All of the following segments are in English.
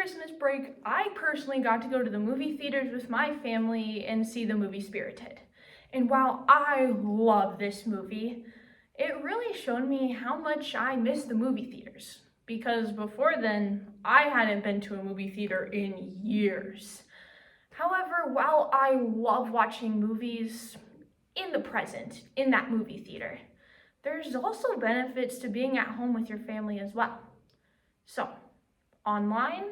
Christmas break, I personally got to go to the movie theaters with my family and see the movie Spirited. And while I love this movie, it really showed me how much I miss the movie theaters. Because before then, I hadn't been to a movie theater in years. However, while I love watching movies in the present, in that movie theater, there's also benefits to being at home with your family as well. So, online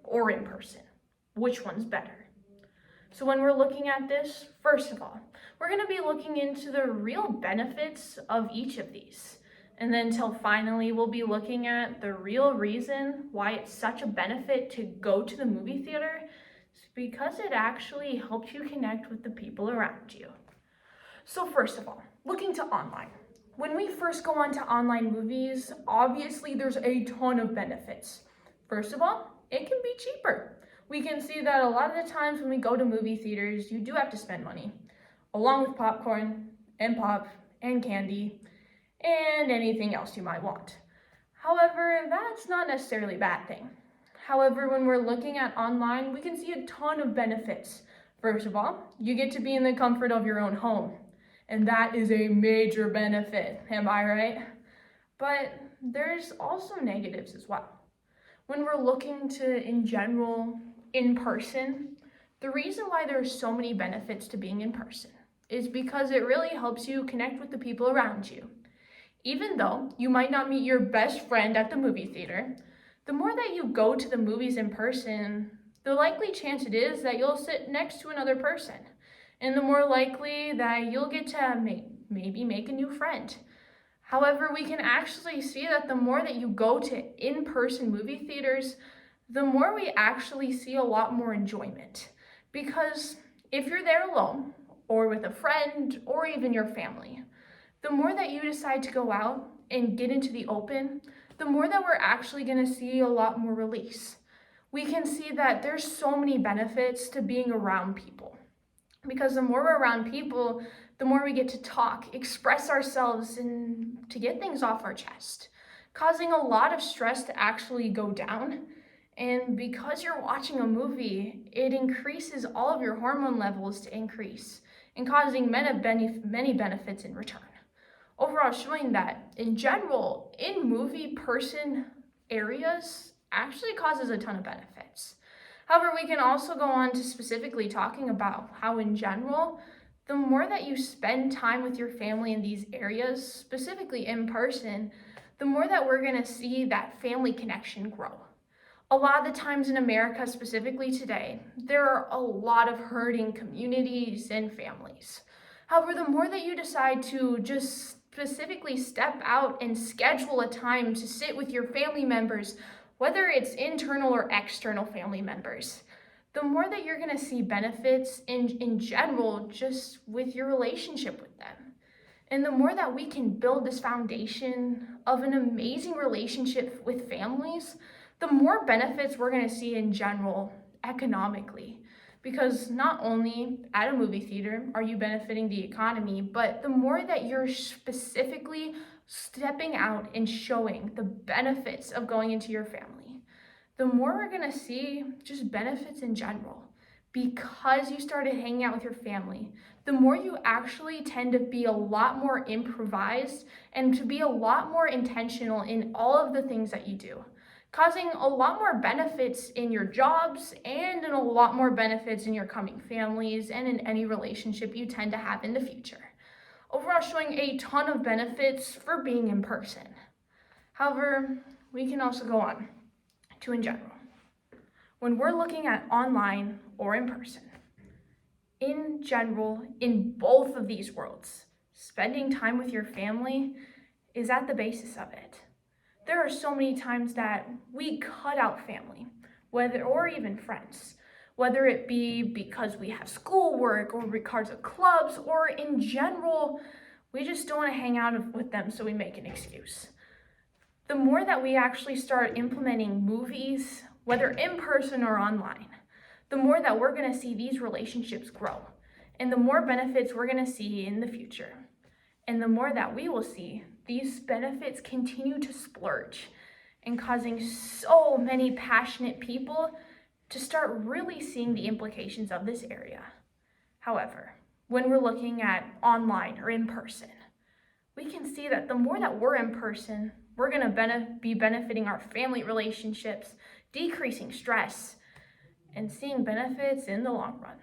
or in person? Which one's better? So when we're looking at this, first of all, we're going to be looking into the real benefits of each of these. And then till finally, we'll be looking at the real reason why it's such a benefit to go to the movie theater. It's because it actually helps you connect with the people around you. So first of all, looking to online. When we first go on to online movies, obviously there's a ton of benefits. First of all, it can be cheaper. We can see that a lot of the times when we go to movie theaters, you do have to spend money, along with popcorn and pop and candy and anything else you might want. However, that's not necessarily a bad thing. However, when we're looking at online, we can see a ton of benefits. First of all, you get to be in the comfort of your own home, and that is a major benefit, am I right? But there's also negatives as well. When we're looking to, in general, in person, the reason why there's so many benefits to being in person is because it really helps you connect with the people around you. Even though you might not meet your best friend at the movie theater, the more that you go to the movies in person, the likely chance it is that you'll sit next to another person, and the more likely that you'll get to maybe make a new friend. However, we can actually see that the more that you go to in-person movie theaters, the more we actually see a lot more enjoyment. Because if you're there alone, or with a friend, or even your family, the more that you decide to go out and get into the open, the more that we're actually gonna see a lot more release. We can see that there's so many benefits to being around people. Because the more we're around people, the more we get to talk, express ourselves, and to get things off our chest, causing a lot of stress to actually go down. And because you're watching a movie, it increases all of your hormone levels to increase and causing many benefits in return. Overall, showing that in general, in movie person areas actually causes a ton of benefits. However, we can also go on to specifically talking about how in general, the more that you spend time with your family in these areas, specifically in person, the more that we're gonna see that family connection grow. A lot of the times in America, specifically today, there are a lot of hurting communities and families. However, the more that you decide to just specifically step out and schedule a time to sit with your family members, whether it's internal or external family members, the more that you're gonna see benefits in general just with your relationship with them. And the more that we can build this foundation of an amazing relationship with families, the more benefits we're gonna see in general economically. Because not only at a movie theater are you benefiting the economy, but the more that you're specifically stepping out and showing the benefits of going into your family, the more we're gonna see just benefits in general. Because you started hanging out with your family, the more you actually tend to be a lot more improvised and to be a lot more intentional in all of the things that you do, causing a lot more benefits in your jobs and in a lot more benefits in your coming families and in any relationship you tend to have in the future. Overall, showing a ton of benefits for being in person. However, we can also go on to in general. When we're looking at online or in person, in general, in both of these worlds, spending time with your family is at the basis of it. There are so many times that we cut out family, or even friends, whether it be because we have schoolwork or because of clubs, or in general, we just don't want to hang out with them, so we make an excuse. The more that we actually start implementing movies, whether in person or online, the more that we're going to see these relationships grow, and the more benefits we're going to see in the future. And the more that we will see these benefits continue to splurge and causing so many passionate people to start really seeing the implications of this area. However, when we're looking at online or in person, we can see that the more that we're in person, we're going to be benefiting our family relationships, decreasing stress, and seeing benefits in the long run.